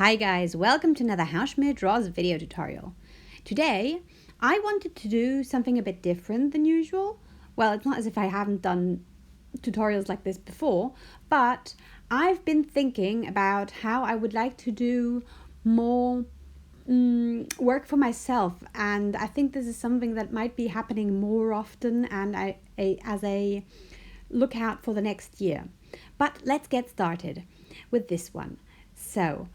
Hi guys, welcome to another Howschmoedraws video tutorial. Today, I wanted to do something a bit different than usual. Well, it's not as if I haven't done tutorials like this before, but I've been thinking about how I would like to do more work for myself, and I think this is something that might be happening more often and as a lookout for the next year. But let's get started with this one. So,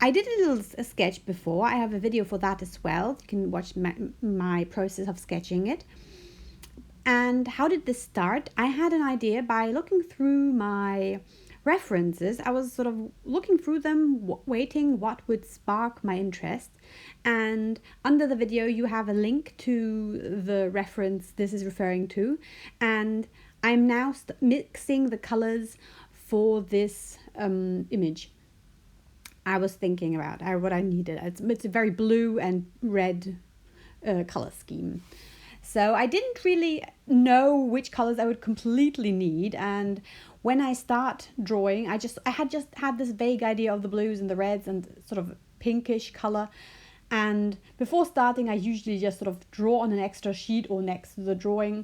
I did a little sketch before. I have a video for that as well. You can watch my process of sketching it. And how did this start? I had an idea by looking through my references. I was sort of looking through them, waiting what would spark my interest. And under the video, you have a link to the reference this is referring to. And I'm now mixing the colors for this image. I was thinking about what I needed. It's a very blue and red color scheme. So I didn't really know which colors I would completely need, and when I start drawing, I had just had this vague idea of the blues and the reds and sort of pinkish color. And before starting, I usually just sort of draw on an extra sheet or next to the drawing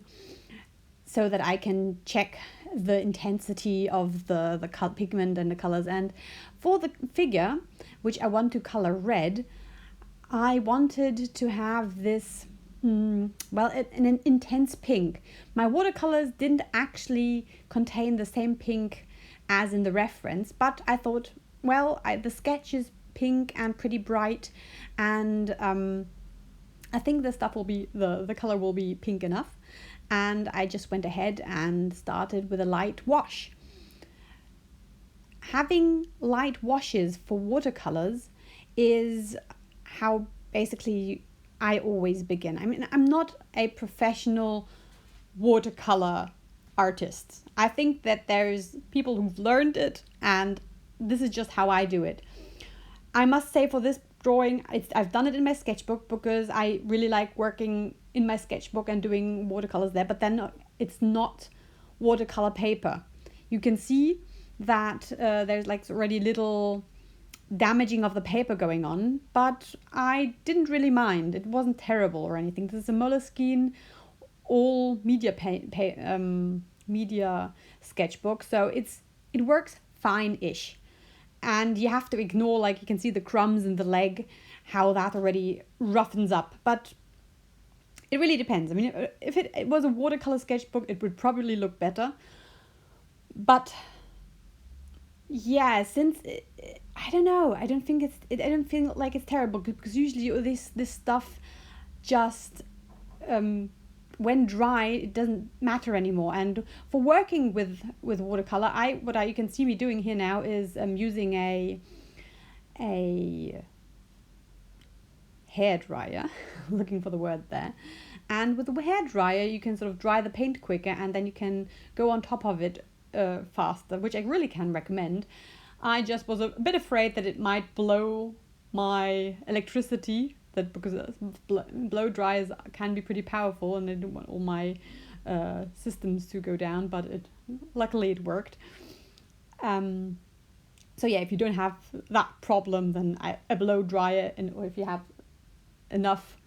so that I can check the intensity of the pigment and the colors. And for the figure, which I want to color red, I wanted to have this, an intense pink. My watercolors didn't actually contain the same pink as in the reference, but I thought, well, the sketch is pink and pretty bright, and I think the stuff will be, the color will be pink enough. And I just went ahead and started with a light wash. Having light washes for watercolors is how basically I always begin. I mean, I'm not a professional watercolor artist. I think that there's people who've learned it, and this is just how I do it. I must say, for this drawing, I've done it in my sketchbook because I really like working in my sketchbook and doing watercolors there, but then it's not watercolor paper. You can see that there's like already little damaging of the paper going on, but I didn't really mind. It wasn't terrible or anything. This is a Moleskine all media media sketchbook, so it works fine-ish. And you have to ignore, like, you can see the crumbs in the leg, how that already roughens up. But it really depends. I mean, if it was a watercolor sketchbook, it would probably look better. But yeah, I don't know. I don't feel like it's terrible, because usually this stuff just when dry, it doesn't matter anymore. And for working with watercolor, you can see me doing here now is using a hair dryer. Looking for the word there. And with the hair dryer, you can sort of dry the paint quicker, and then you can go on top of it faster, which I really can recommend. I just was a bit afraid that it might blow my electricity, because blow dryers can be pretty powerful, and I didn't want all my systems to go down, but luckily it worked. So yeah, if you don't have that problem, then a blow dryer, or if you have enough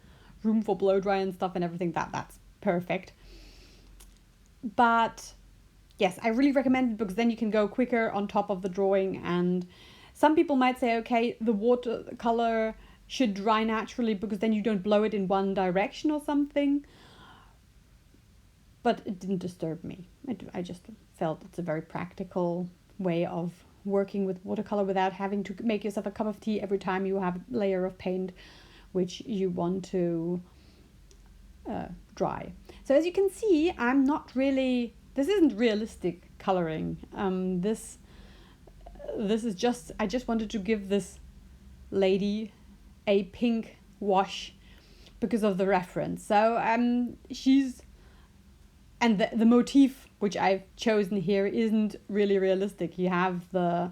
room for blow dryer and stuff and everything, that's perfect. But yes, I really recommend it, because then you can go quicker on top of the drawing. And some people might say, okay, the watercolor should dry naturally, because then you don't blow it in one direction or something. But it didn't disturb me. I just felt it's a very practical way of working with watercolor without having to make yourself a cup of tea every time you have a layer of paint which you want to dry. So as you can see, this isn't realistic coloring. This is just, I just wanted to give this lady a pink wash because of the reference. So and the motif which I've chosen here isn't really realistic. You have the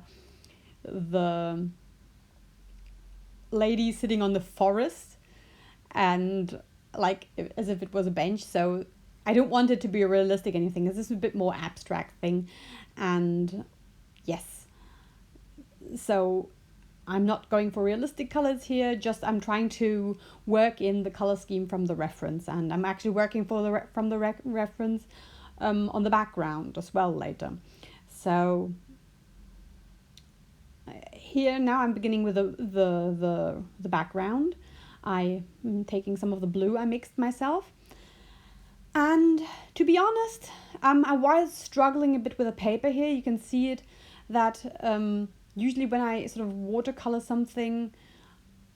lady sitting on the forest, and like as if it was a bench. So I don't want it to be realistic anything. This is a bit more abstract thing. And yes, So I'm not going for realistic colors here, just I'm trying to work in the color scheme from the reference, and I'm actually working from the reference on the background as well later. So here now I'm beginning with the background. I'm taking some of the blue I mixed myself. And to be honest, I was struggling a bit with the paper here. You can see it that usually when I sort of watercolor something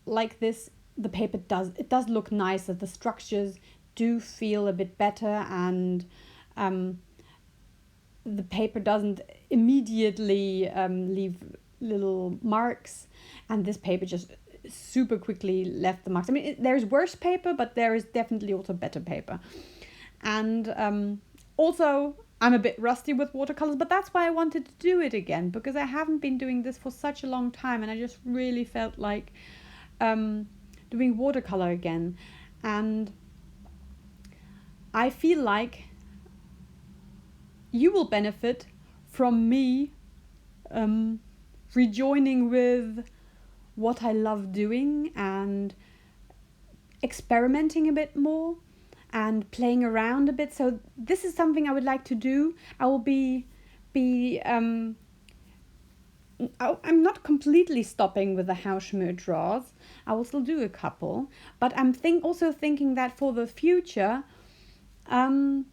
like this, the paper does look nicer. The structures do feel a bit better, and the paper doesn't immediately leave little marks, and this paper just super quickly left the marks. I mean, there's worse paper, but there is definitely also better paper. And also, I'm a bit rusty with watercolors, but that's why I wanted to do it again, because I haven't been doing this for such a long time, and I just really felt like doing watercolor again. And I feel like you will benefit from me rejoining with what I love doing and experimenting a bit more and playing around a bit. So this is something I would like to do. I will I'm not completely stopping with the Howschmoedraws. I will still do a couple, but I'm also thinking that for the future, there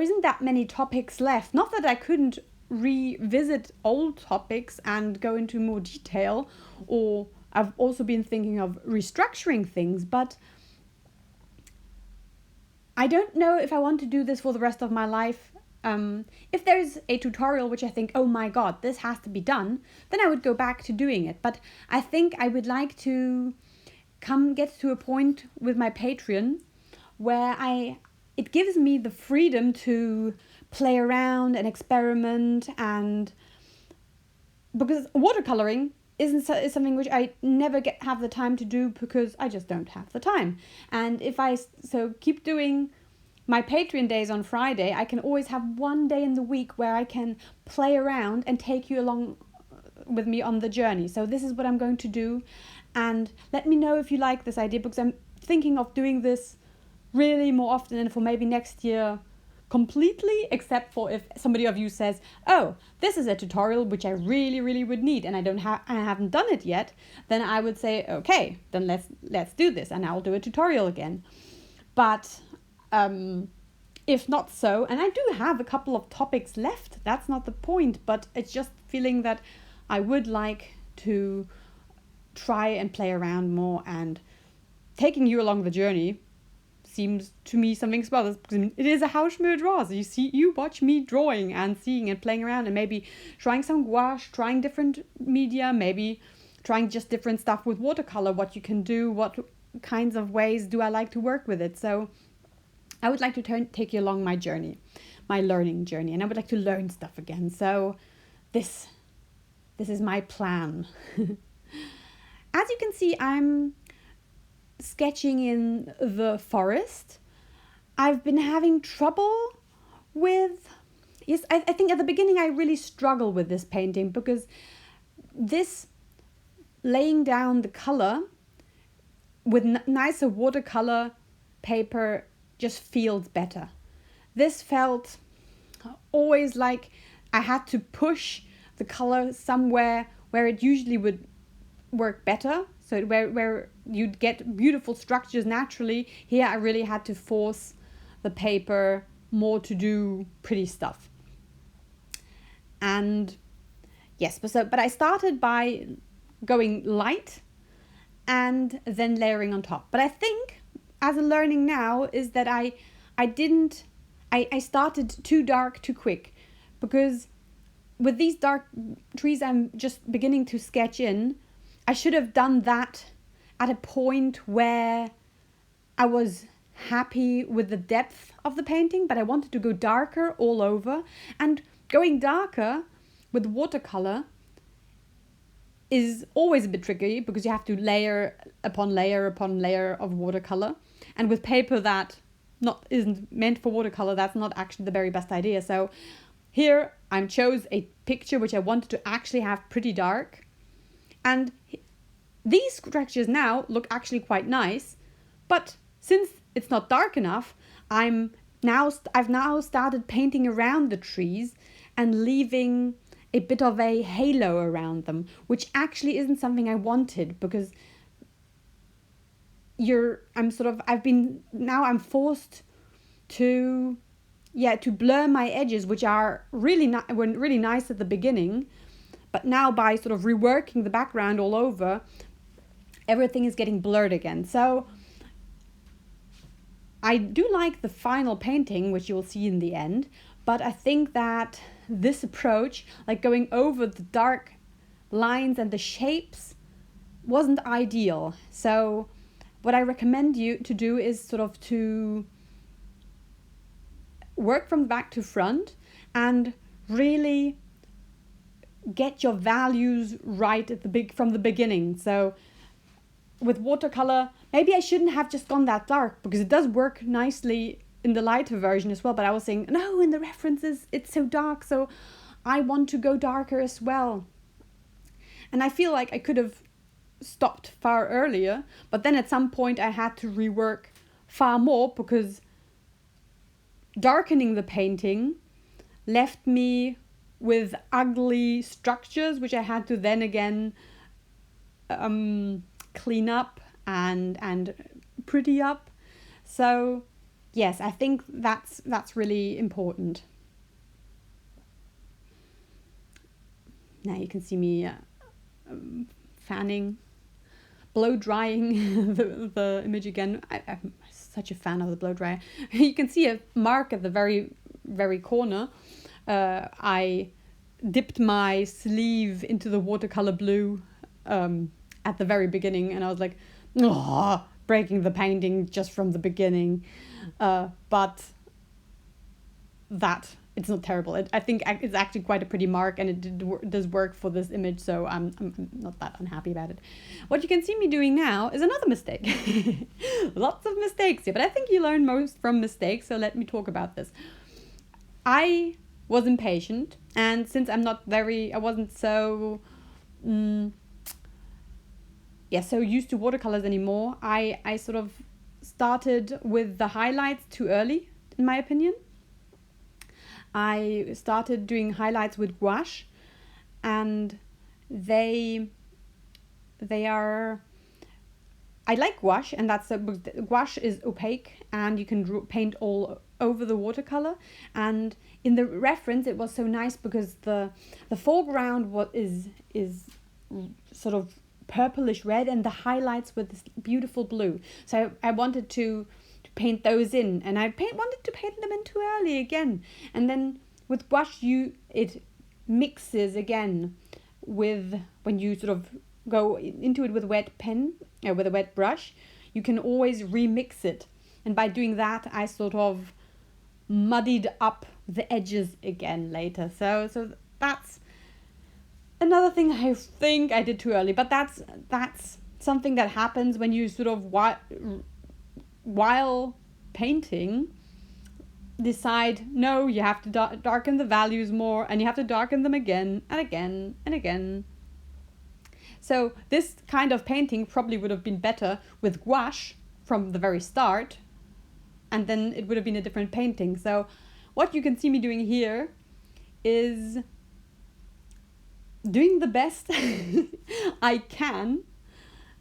isn't that many topics left. Not that I couldn't revisit old topics and go into more detail, or I've also been thinking of restructuring things, but I don't know if I want to do this for the rest of my life. If there's a tutorial which I think, oh my god, this has to be done, then I would go back to doing it. But I think I would like to get to a point with my Patreon where it gives me the freedom to play around and experiment, and because watercoloring is something which I never have the time to do because I just don't have the time. And if I keep doing my Patreon days on Friday, I can always have one day in the week where I can play around and take you along with me on the journey. So this is what I'm going to do, and let me know if you like this idea, because I'm thinking of doing this really more often, and for maybe next year completely, except for if somebody of you says, oh, this is a tutorial which I really, really would need, and I haven't done it yet, then I would say, okay, then let's do this, and I'll do a tutorial again. But if not so, and I do have a couple of topics left, that's not the point, but it's just feeling that I would like to try and play around more, and taking you along the journey seems to me something special, because it is a Howschmoedraws. You watch me drawing and seeing and playing around, and maybe trying some gouache, trying different media, maybe trying just different stuff with watercolor, what you can do, what kinds of ways do I like to work with it. So I would like to take you along my journey, my learning journey, and I would like to learn stuff again. So this is my plan. As you can see, I'm sketching in the forest. I've been having trouble with, I think at the beginning I really struggled with this painting, because this laying down the color with nicer watercolor paper just feels better. This felt always like I had to push the color somewhere where it usually would work better. So where you'd get beautiful structures naturally, here I really had to force the paper more to do pretty stuff. And yes, but I started by going light and then layering on top. But I think as a learning now is that I started too dark too quick, because with these dark trees I'm just beginning to sketch in, I should have done that at a point where I was happy with the depth of the painting, but I wanted to go darker all over. And going darker with watercolor is always a bit tricky, because you have to layer upon layer upon layer of watercolor. And with paper that isn't meant for watercolor, that's not actually the very best idea. So here I chose a picture which I wanted to actually have pretty dark. And these structures now look actually quite nice. But since it's not dark enough, I've now started painting around the trees and leaving a bit of a halo around them, which actually isn't something I wanted, because I'm forced to blur my edges, which were really nice at the beginning, but now by sort of reworking the background all over, everything is getting blurred again. So I do like the final painting, which you'll see in the end, but I think that this approach, like going over the dark lines and the shapes, wasn't ideal. So what I recommend you to do is sort of to work from back to front and really get your values right from the beginning. So with watercolor, maybe I shouldn't have just gone that dark, because it does work nicely in the lighter version as well, but I was saying, no, in the references it's so dark, so I want to go darker as well. And I feel like I could have stopped far earlier, but then at some point I had to rework far more, because darkening the painting left me with ugly structures, which I had to then again clean up and pretty up. So yes, I think that's really important. Now you can see me blow drying the image again. I'm such a fan of the blow dryer. You can see a mark at the very, very corner. I dipped my sleeve into the watercolor blue at the very beginning, and I was like, oh, breaking the painting just from the beginning. But it's not terrible. I think it's actually quite a pretty mark, and it does work for this image, so I'm not that unhappy about it. What you can see me doing now is another mistake. Lots of mistakes here, but I think you learn most from mistakes, so let me talk about this. I was impatient, and since I wasn't so so used to watercolors anymore, I sort of started with the highlights too early, in my opinion. I started doing highlights with gouache, and I like gouache, and gouache is opaque, and you can paint all over the watercolor. And in the reference, it was so nice because the foreground is sort of purplish red, and the highlights were this beautiful blue. So I wanted to paint those in, and I wanted to paint them in too early again. And then with gouache, it mixes again with, when you sort of go into it with a wet pen, with a wet brush, you can always remix it. And by doing that, I sort of muddied up the edges again later. So that's another thing I think I did too early, but that's something that happens when you sort of while painting decide, no, you have to darken the values more, and you have to darken them again and again and again. So this kind of painting probably would have been better with gouache from the very start, and then it would have been a different painting. So what you can see me doing here is doing the best I can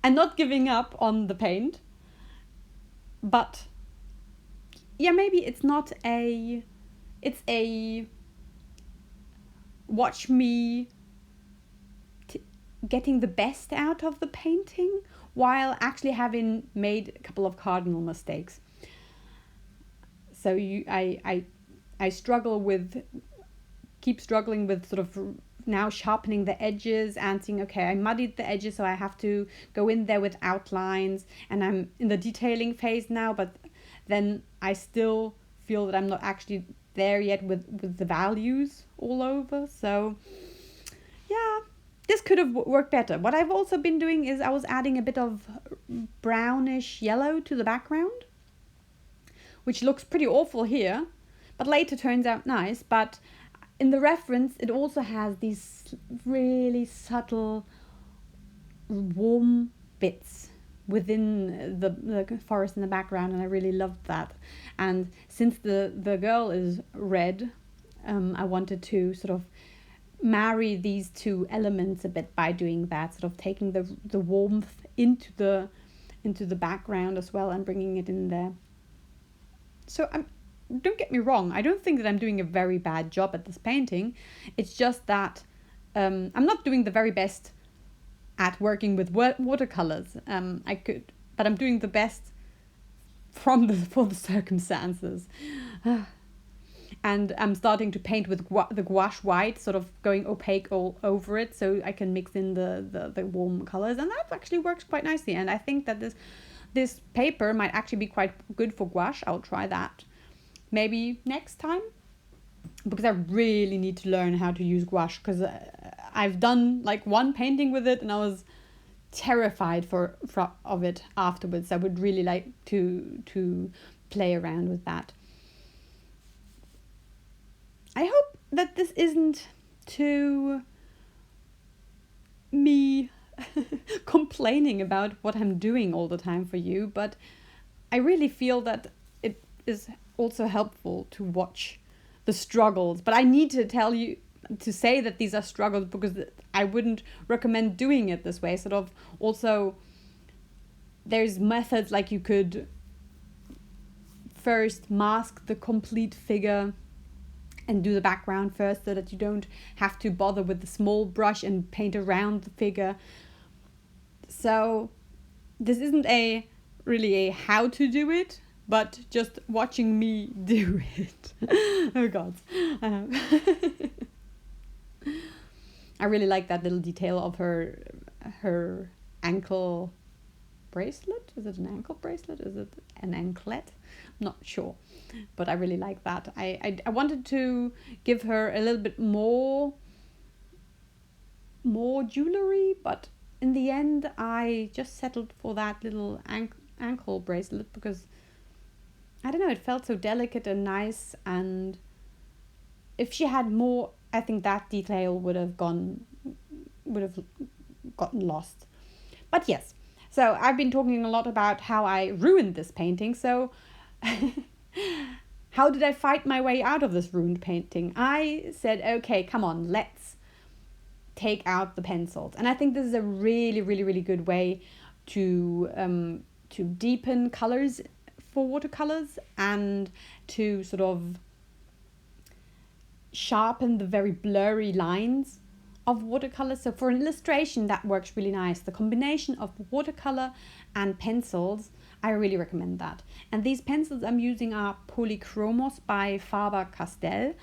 and not giving up on the paint. But yeah, maybe it's a watch me getting the best out of the painting while actually having made a couple of cardinal mistakes. So I keep struggling with sort of now sharpening the edges and seeing, okay, I muddied the edges, so I have to go in there with outlines, and I'm in the detailing phase now, but then I still feel that I'm not actually there yet with the values all over. So yeah, this could have worked better. What I've also been doing is I was adding a bit of brownish yellow to the background, which looks pretty awful here, but later turns out nice. But in the reference, it also has these really subtle, warm bits within the forest in the background, and I really loved that. And since the girl is red, I wanted to sort of marry these two elements a bit by doing that, sort of taking the warmth into the background as well and bringing it in there. So don't get me wrong, I don't think that I'm doing a very bad job at this painting. It's just that I'm not doing the very best at working with watercolors. But I'm doing the best for the circumstances. And I'm starting to paint with the gouache white, sort of going opaque all over it, so I can mix in the warm colors, and that actually works quite nicely. And I think that this paper might actually be quite good for gouache. I'll try that maybe next time, because I really need to learn how to use gouache, because I've done like one painting with it and I was terrified of it afterwards. I would really like to play around with that. I hope that this isn't too me complaining about what I'm doing all the time for you, but I really feel that it is also helpful to watch the struggles. But I need to say that these are struggles, because I wouldn't recommend doing it this way. Sort of also, there's methods like you could first mask the complete figure and do the background first, so that you don't have to bother with the small brush and paint around the figure. So this isn't really a how to do it, but just watching me do it. Oh God. I really like that little detail of her ankle bracelet. Is it an ankle bracelet? Is it an anklet? I'm not sure, but I really like that. I wanted to give her a little bit more jewelry, but in the end I just settled for that little ankle bracelet, because I don't know, it felt so delicate and nice, and if she had more, I think that detail would have gotten lost. But yes, so I've been talking a lot about how I ruined this painting. So how did I fight my way out of this ruined painting? I said, okay, come on, let's take out the pencils. And I think this is a really, really, really good way to deepen colors for watercolors, and to sort of sharpen the very blurry lines of watercolors. So for an illustration, that works really nice. The combination of watercolor and pencils, I really recommend that. And these pencils I'm using are Polychromos by Faber-Castell.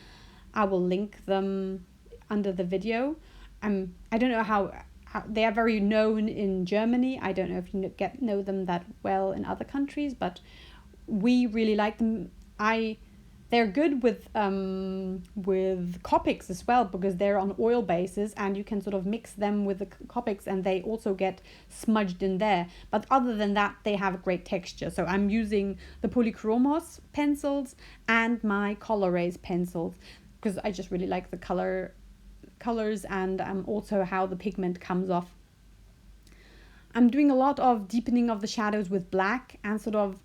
I will link them under the video. I don't know how they are very known in Germany. I don't know if you know them that well in other countries, but we really like them. They're good with Copics as well, because they're on oil bases, and you can sort of mix them with the Copics and they also get smudged in there. But other than that, they have a great texture. So I'm using the Polychromos pencils and my Colorays pencils, because I just really like the colors and also how the pigment comes off. I'm doing a lot of deepening of the shadows with black, and sort of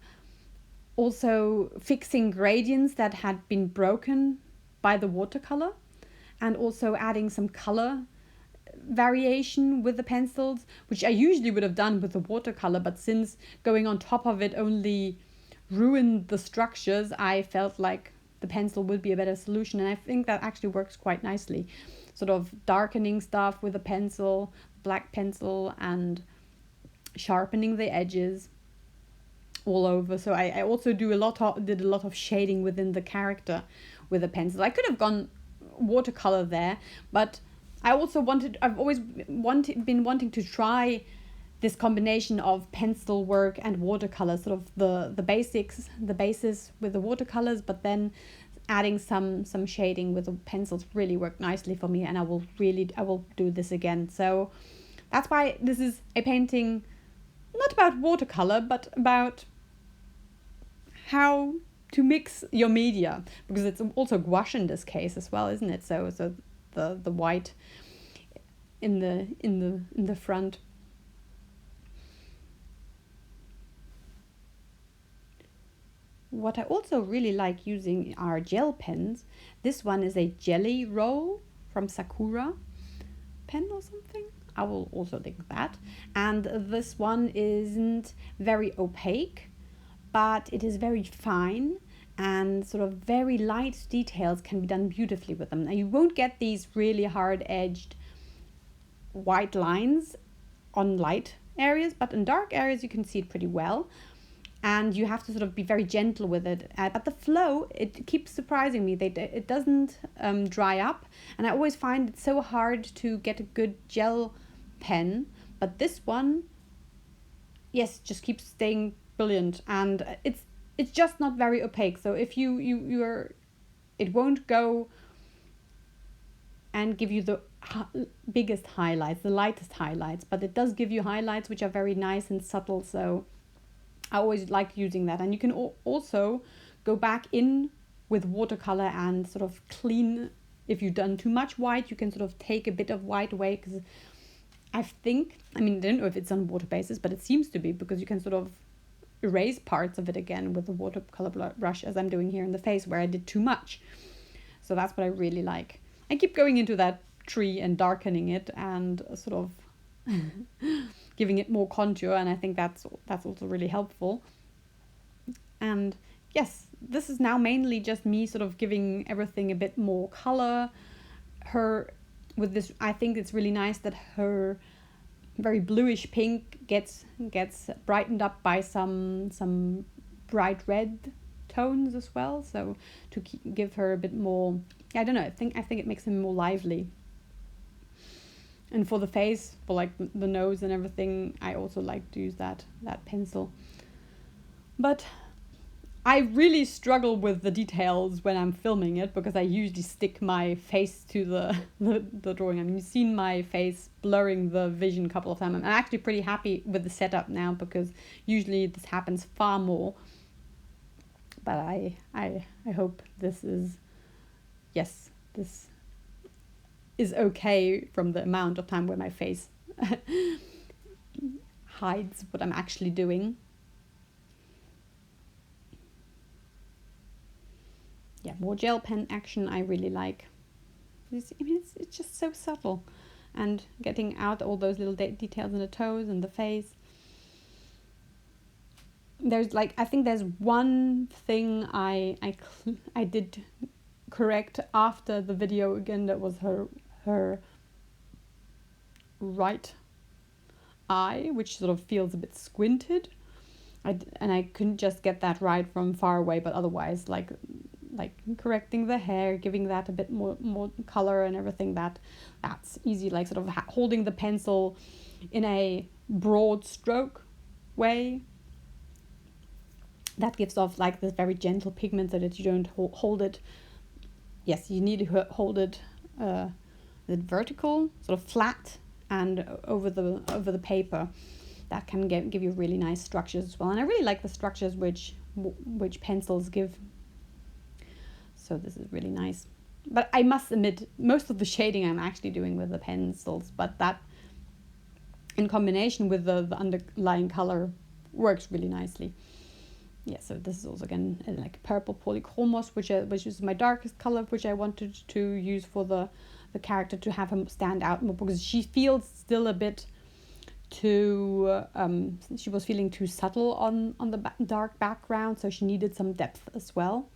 also fixing gradients that had been broken by the watercolor, and also adding some color variation with the pencils, which I usually would have done with the watercolor, but since going on top of it only ruined the structures, I felt like the pencil would be a better solution, and I think that actually works quite nicely. Sort of darkening stuff with a pencil, black pencil, and sharpening the edges all over. So I also did a lot of shading within the character with a pencil. I could have gone watercolor there, but I've always been wanting to try this combination of pencil work and watercolor, sort of the basis with the watercolors, but then adding some shading with the pencils really worked nicely for me, and I will do this again. So that's why this is a painting not about watercolor, but about how mix your media, because it's also gouache in this case as well, isn't it? So the white in the front. What I also really like using are gel pens. This one is a jelly roll from Sakura pen or something. I will also link that. And this one isn't very opaque, but it is very fine, and sort of very light details can be done beautifully with them. Now you won't get these really hard edged white lines on light areas, but in dark areas you can see it pretty well. And you have to sort of be very gentle with it. But the flow, it keeps surprising me. It doesn't dry up. And I always find it so hard to get a good gel pen. But this one, yes, just keeps staying brilliant. And it's just not very opaque. So if you're, it won't go and give you the biggest highlights, the lightest highlights. But it does give you highlights which are very nice and subtle. So I always like using that. And you can also go back in with watercolor and sort of clean. If you've done too much white, you can sort of take a bit of white away, because I don't know if it's on water basis, but it seems to be, because you can sort of erase parts of it again with the watercolor brush, as I'm doing here in the face where I did too much. So that's what I really like. I keep going into that tree and darkening it and sort of giving it more contour, and I think that's also really helpful. And yes, this is now mainly just me sort of giving everything a bit more color. With this, I think it's really nice that her very bluish pink gets brightened up by some bright red tones as well, so to give her a bit more, I don't know, I think it makes him more lively. And for the face, for like the nose and everything, I also like to use that pencil. But I really struggle with the details when I'm filming it, because I usually stick my face to the drawing. I mean, you've seen my face blurring the vision a couple of times. I'm actually pretty happy with the setup now, because usually this happens far more. But I hope this is okay from the amount of time where my face hides what I'm actually doing. Yeah, more gel pen action I really like. It's just so subtle, and getting out all those little details in the toes and the face. I think there's one thing I did correct after the video again. That was her right eye, which sort of feels a bit squinted. I couldn't just get that right from far away, but otherwise, like correcting the hair, giving that a bit more color and everything, that's easy. Like sort of holding the pencil in a broad stroke way, that gives off like this very gentle pigment, so that you don't hold it. Yes, you need to hold it vertical, sort of flat, and over the paper. That can give you really nice structures as well. And I really like the structures which pencils give. So this is really nice. But I must admit, most of the shading I'm actually doing with the pencils, but that in combination with the underlying color works really nicely. Yeah, so this is also again like purple polychromos, which is my darkest color, which I wanted to use for the character, to have him stand out more, because she feels still a bit too she was feeling too subtle on the dark background, so she needed some depth as well.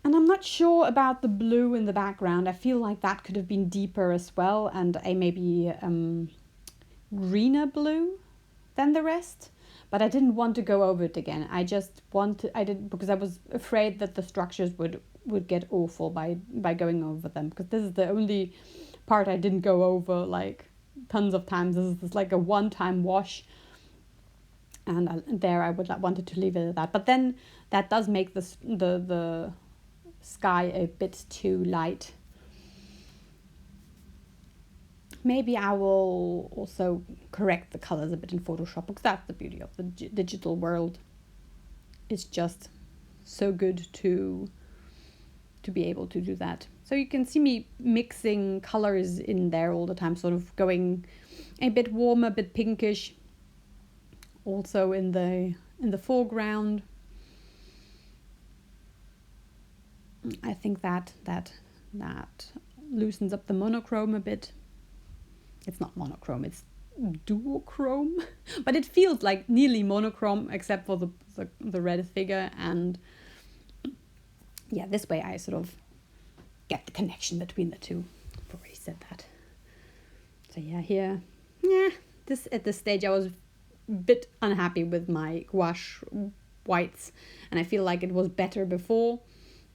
And I'm not sure about the blue in the background. I feel like that could have been deeper as well, and a maybe greener blue than the rest. But I didn't want to go over it again. Because I was afraid that the structures would get awful by going over them, because this is the only part I didn't go over like tons of times. This is like a one-time wash, and I wanted to leave it at that. But then that does make the sky a bit too light. Maybe I will also correct the colors a bit in Photoshop, because that's the beauty of the digital world. it's just so good to be able to do that. So you can see me mixing colors in there all the time, sort of going a bit warm, a bit pinkish, also in the foreground. I think that loosens up the monochrome a bit. It's not monochrome, it's duochrome, but it feels like nearly monochrome except for the red figure. And yeah, this way I sort of get the connection between the two. I've already said that. So yeah, here, at this stage I was a bit unhappy with my gouache whites, and I feel like it was better before,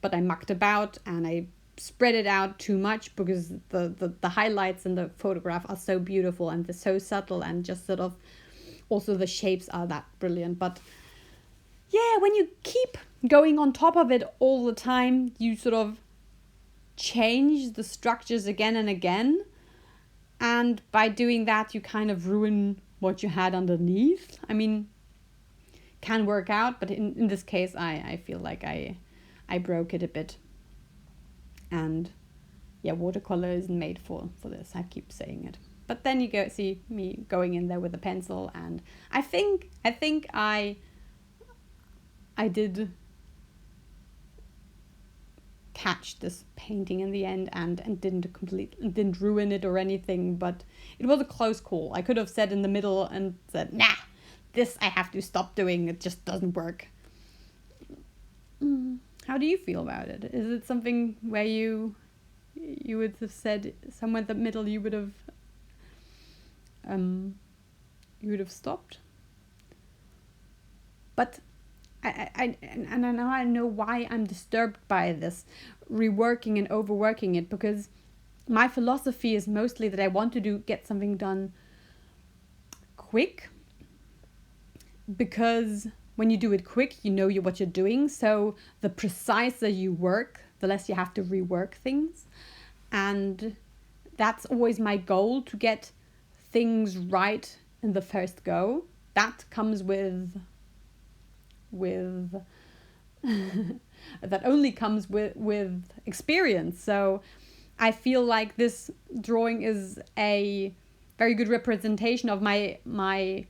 but I mucked about and I spread it out too much because the highlights in the photograph are so beautiful and they're so subtle, and just sort of also the shapes are that brilliant. But yeah, when you keep going on top of it all the time, you sort of change the structures again and again, and by doing that you kind of ruin what you had underneath. I mean, can work out, but in this case I feel like I broke it a bit. And yeah, watercolor isn't made for this. I keep saying it. But then you see me going in there with a pencil, and I think I did catch this painting in the end and didn't ruin it or anything, but it was a close call. I could have said in the middle and said, nah, this I have to stop doing, it just doesn't work. How do you feel about it? Is it something where you would have said somewhere in the middle you would have stopped? But I now I know why I'm disturbed by this reworking and overworking it, because my philosophy is mostly that I want to get something done quick, because when you do it quick, you know what you're doing. So the preciser you work, the less you have to rework things. And that's always my goal, to get things right in the first go. That comes with that only comes with experience. So I feel like this drawing is a very good representation of my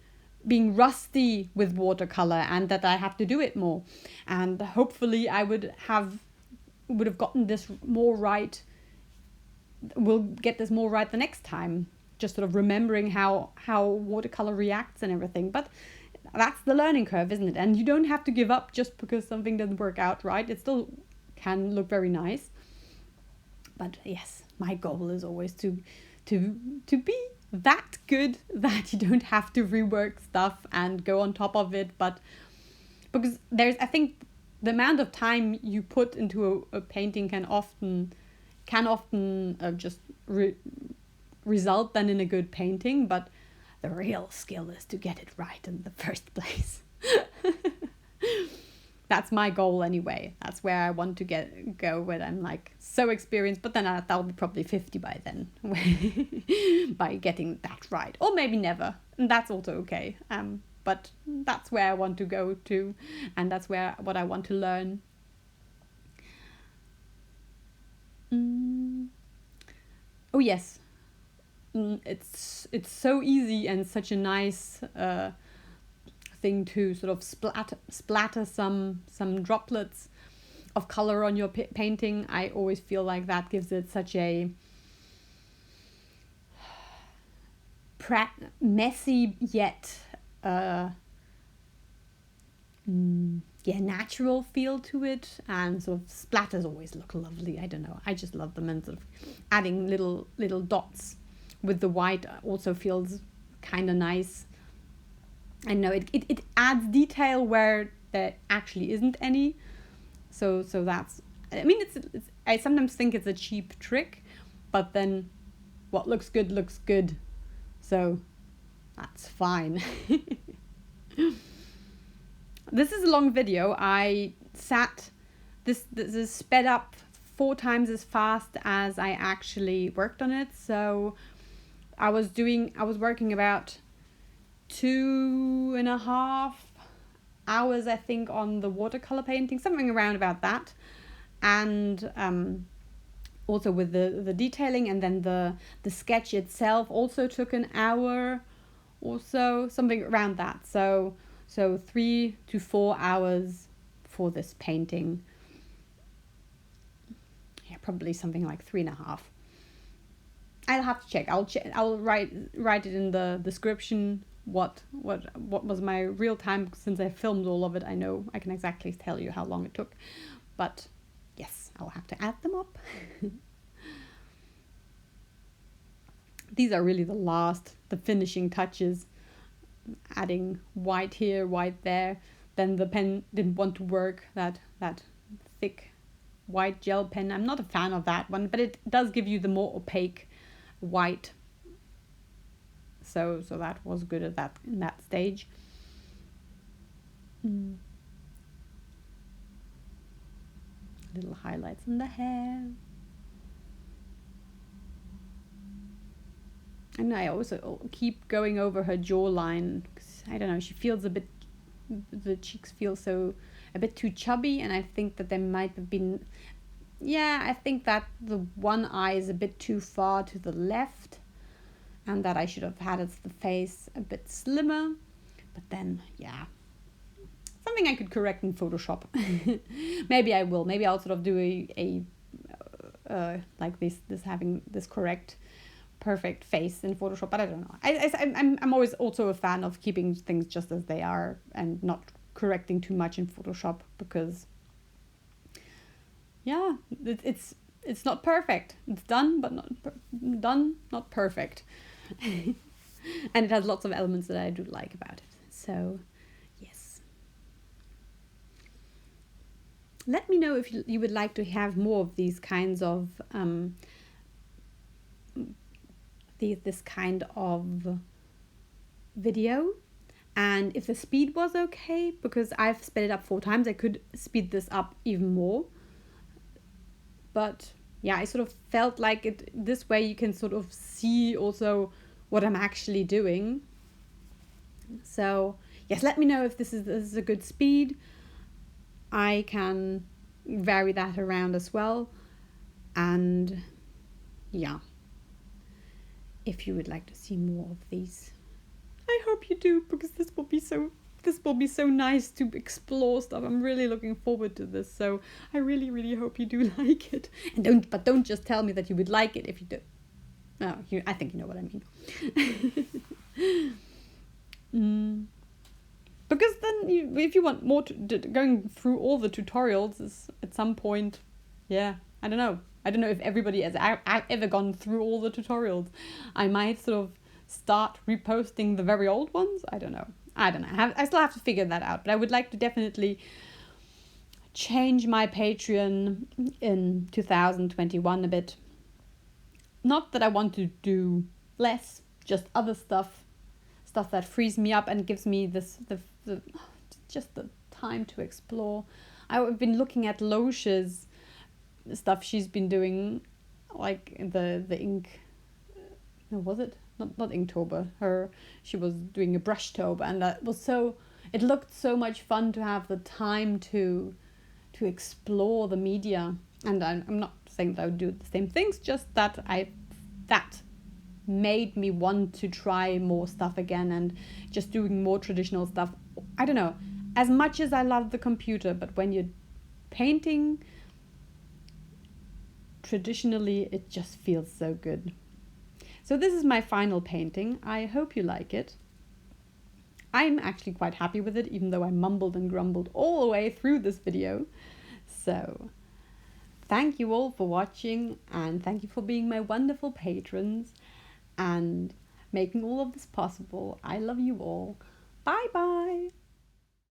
being rusty with watercolor, and that I have to do it more. And hopefully I would have gotten this more right. We'll get this more right the next time. Just sort of remembering how watercolor reacts and everything. But that's the learning curve, isn't it? And you don't have to give up just because something doesn't work out right. It still can look very nice. But yes, my goal is always to be that good that you don't have to rework stuff and go on top of it. But because I think the amount of time you put into a painting can often just result then in a good painting, but the real skill is to get it right in the first place. That's my goal anyway. That's where I want to go when I'm like so experienced, but then that'll be probably 50 by then by getting that right, or maybe never, and that's also okay. But that's where I want to go to, and that's what I want to learn. Oh yes, it's so easy and such a nice thing to sort of splatter some droplets of color on your painting. I always feel like that gives it such a messy yet natural feel to it, and sort of splatters always look lovely. I don't know, I just love them, and sort of adding little dots with the white also feels kind of nice. I know it adds detail where there actually isn't any. So that's, I mean, it's I sometimes think it's a cheap trick, but then what looks good. So that's fine. This is a long video. This is sped up 4 times as fast as I actually worked on it. So I was working about 2.5 hours, I think, on the watercolor painting, something around about that. And also with the detailing, and then the sketch itself also took an hour or so, something around that. So 3 to 4 hours for this painting. Yeah, probably something like 3.5. I'll have to check. I'll write it in the description what was my real time. Since I filmed all of it, I know I can exactly tell you how long it took. But yes, I'll have to add them up. These are really the finishing touches. Adding white here, white there. Then the pen didn't want to work, that thick white gel pen. I'm not a fan of that one, but it does give you the more opaque white. So that was good in that stage. Little highlights in the hair. And I also keep going over her jawline, because I don't know, she feels the cheeks feel a bit too chubby, and I think that there might have been, I think that the one eye is a bit too far to the left, and that I should have had the face a bit slimmer. But then, something I could correct in Photoshop. Maybe I will. Maybe I'll sort of do a like this having this perfect face in Photoshop, but I don't know. I'm always also a fan of keeping things just as they are and not correcting too much in Photoshop, because it's not perfect. It's done, but not perfect. And it has lots of elements that I do like about it. So yes, let me know if you would like to have more of these kinds of this kind of video, and if the speed was okay, because I've sped it up 4 times. I could speed this up even more, but I sort of felt like it this way you can sort of see also what I'm actually doing. So yes, let me know if this is a good speed. I can vary that around as well, and if you would like to see more of these, I hope you do, because this will be so nice to explore stuff. I'm really looking forward to this, so I really, really hope you do like it. And don't just tell me that you would like it if you do. No, I think you know what I mean. Because then, if you want more, going through all the tutorials is at some point, I don't know. I don't know if everybody has ever gone through all the tutorials. I might sort of start reposting the very old ones. I don't know. I still have to figure that out. But I would like to definitely change my Patreon in 2021 a bit. Not that I want to do less, just other stuff that frees me up and gives me just the time to explore. I've been looking at Loesch's stuff she's been doing, like the ink. No, was it not Inktober? She was doing a Brushtober, and that was it looked so much fun to have the time to explore the media. And I'm not saying that I would do the same things, just that that made me want to try more stuff again, and just doing more traditional stuff. I don't know, as much as I love the computer, but when you're painting traditionally, it just feels so good. So this is my final painting. I hope you like it. I'm actually quite happy with it, even though I mumbled and grumbled all the way through this video. So thank you all for watching, and thank you for being my wonderful patrons and making all of this possible. I love you all. Bye bye.